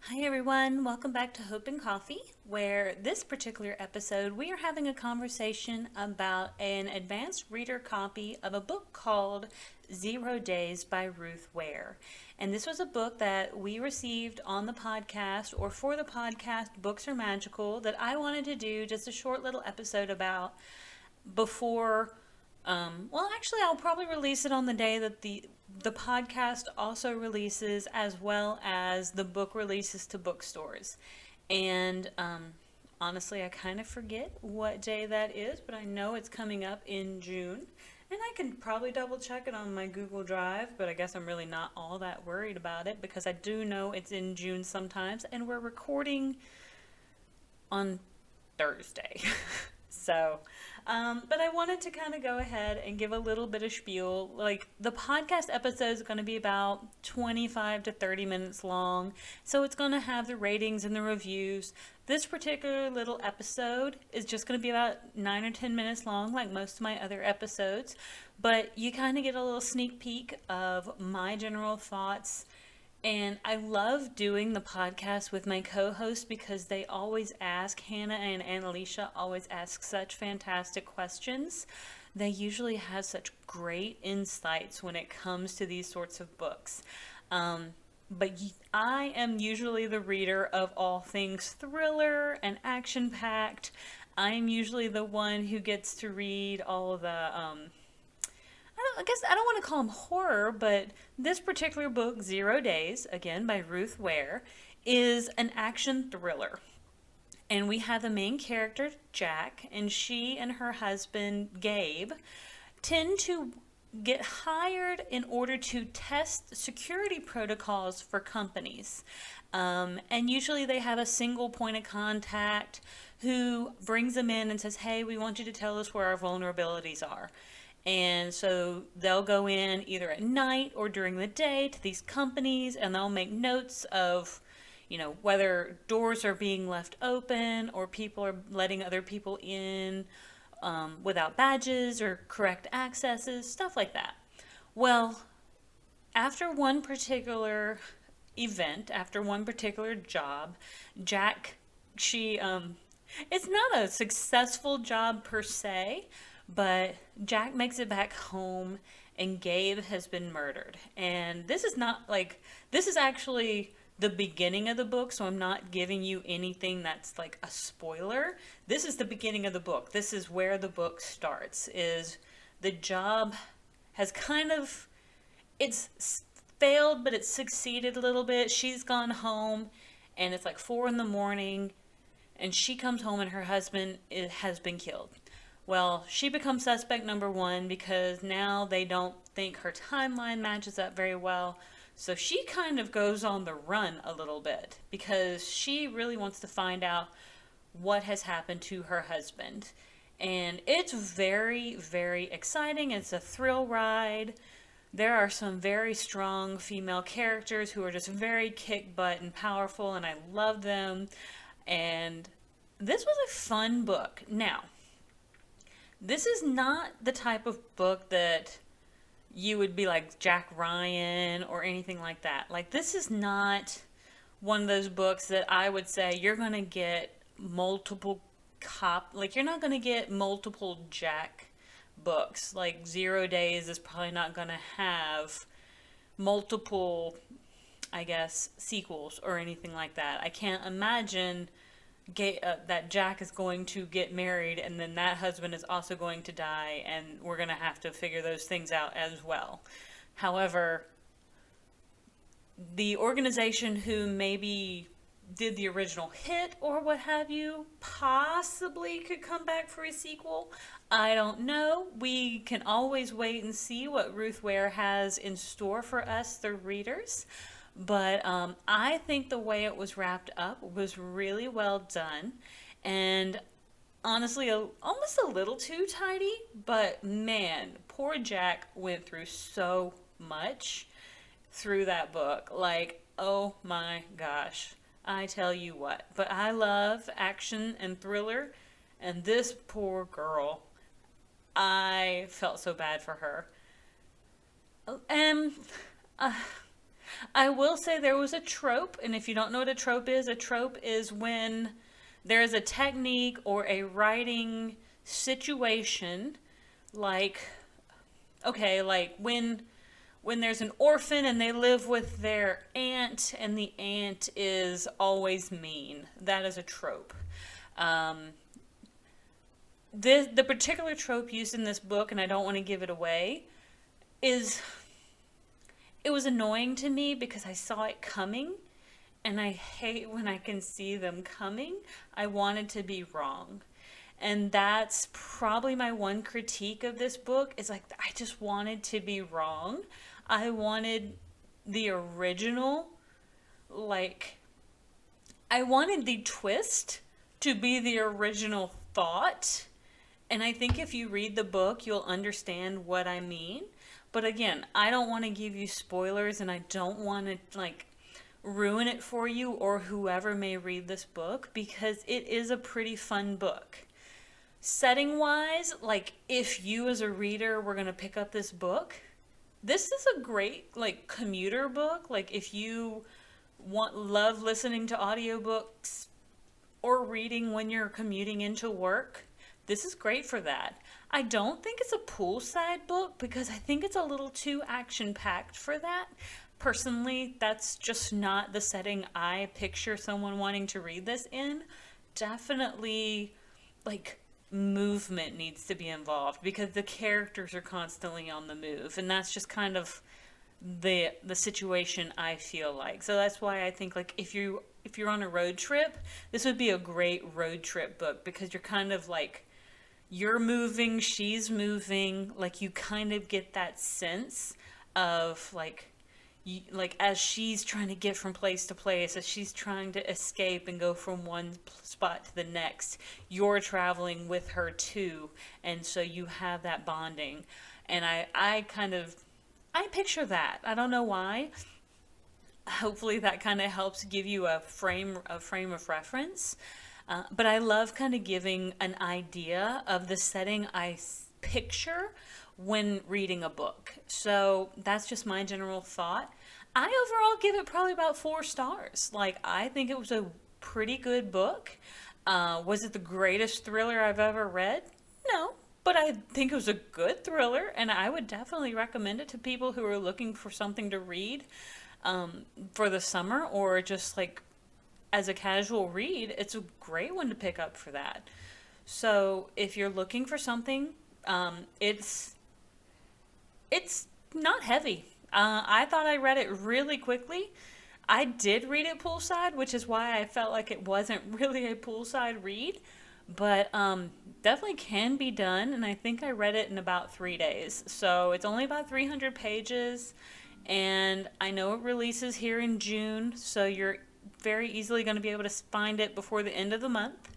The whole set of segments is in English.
Hi everyone, welcome back to Hope and Coffee, where this particular episode we are having a conversation about an advanced reader copy of a book called 0 Days by Ruth Ware. And this was a book that we received on the podcast or for the podcast Books Are Magical that I wanted to do just a short little episode about before actually, I'll probably release it on the day that the podcast also releases, as well as the book releases to bookstores. And honestly, I kind of forget what day that is, but I know it's coming up in June. And I can probably double check it on my Google Drive, but I guess I'm really not all that worried about it because I do know it's in June sometimes, and we're recording on Thursday. So, but I wanted to kind of go ahead and give a little bit of spiel. Like, the podcast episode is going to be about 25 to 30 minutes long, so it's going to have the ratings and the reviews. This particular little episode is just going to be about 9 or 10 minutes long, like most of my other episodes, but you kind of get a little sneak peek of my general thoughts. And I love doing the podcast with my co-hosts because they always ask, Hannah and Annalicia always ask such fantastic questions. They usually have such great insights when it comes to these sorts of books. But I am usually the reader of all things thriller and action-packed. I'm usually the one who gets to read all of the I guess I don't want to call them horror, but this particular book, 0 Days, again by Ruth Ware, is an action thriller. And we have the main character, Jack, and she and her husband, Gabe, tend to get hired in order to test security protocols for companies. And usually they have a single point of contact who brings them in and says, hey, we want you to tell us where our vulnerabilities are. And so they'll go in either at night or during the day to these companies and they'll make notes of, whether doors are being left open or people are letting other people in without badges or correct accesses, stuff like that. Well, after one particular event, after one particular job, Jack, it's not a successful job per se, but Jack makes it back home and Gabe has been murdered. And this is actually the beginning of the book, so I'm not giving you anything that's like a spoiler. This is the beginning of the book. This is where the book starts, is the job has it's failed, but it's succeeded a little bit. She's gone home and it's like 4 in the morning and she comes home and her husband has been killed. Well, she becomes suspect number one because now they don't think her timeline matches up very well. So she kind of goes on the run a little bit because she really wants to find out what has happened to her husband. And it's very, very exciting. It's a thrill ride. There are some very strong female characters who are just very kick butt and powerful, and I love them. And this was a fun book. Now, this is not the type of book that you would be like Jack Ryan or anything like that. Like, this is not one of those books that I would say you're going to get you're not going to get multiple Jack books. Like, 0 Days is probably not going to have multiple, I guess, sequels or anything like that. I can't imagine that Jack is going to get married and then that husband is also going to die and we're going to have to figure those things out as well. However, the organization who maybe did the original hit or what have you possibly could come back for a sequel. I don't know. We can always wait and see what Ruth Ware has in store for us, the readers. But I think the way it was wrapped up was really well done. And honestly, almost a little too tidy. But man, poor Jack went through so much through that book. Like, oh my gosh. I tell you what. But I love action and thriller. And this poor girl, I felt so bad for her. And I will say there was a trope, and if you don't know what a trope is when there is a technique or a writing situation, like, okay, like when there's an orphan and they live with their aunt and the aunt is always mean. That is a trope. Um, the particular trope used in this book, and I don't want to give it away, is it was annoying to me because I saw it coming, and I hate when I can see them coming. I wanted to be wrong. And that's probably my one critique of this book is like I just wanted to be wrong. I wanted the original, like I wanted the twist to be the original thought. And I think if you read the book, you'll understand what I mean. But again, I don't want to give you spoilers and I don't want to like ruin it for you or whoever may read this book because it is a pretty fun book. Setting wise, like if you as a reader were going to pick up this book, this is a great like commuter book. Like if you love listening to audiobooks or reading when you're commuting into work, this is great for that. I don't think it's a poolside book because I think it's a little too action packed for that. Personally, that's just not the setting I picture someone wanting to read this in. Definitely, like, movement needs to be involved because the characters are constantly on the move, and that's just kind of the situation I feel like. So that's why I think like if you're on a road trip, this would be a great road trip book because you're kind of like you're moving, she's moving, like you kind of get that sense of like like as she's trying to get from place to place, as she's trying to escape and go from one spot to the next, you're traveling with her too, and so you have that bonding. And I picture that. I don't know why. Hopefully that kind of helps give you a frame of reference. But I love kind of giving an idea of the setting picture when reading a book. So that's just my general thought. I overall give it probably about 4 stars. Like, I think it was a pretty good book. Was it the greatest thriller I've ever read? No. But I think it was a good thriller, and I would definitely recommend it to people who are looking for something to read for the summer or just like as a casual read. It's a great one to pick up for that. So if you're looking for something, it's not heavy. I thought I read it really quickly. I did read it poolside, which is why I felt like it wasn't really a poolside read, but definitely can be done. And I think I read it in about 3 days. So it's only about 300 pages, and I know it releases here in June, so you're very easily going to be able to find it before the end of the month.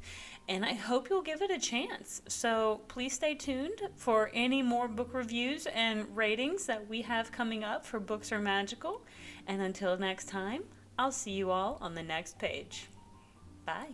And I hope you'll give it a chance. So please stay tuned for any more book reviews and ratings that we have coming up for Books Are Magical. And until next time, I'll see you all on the next page. Bye.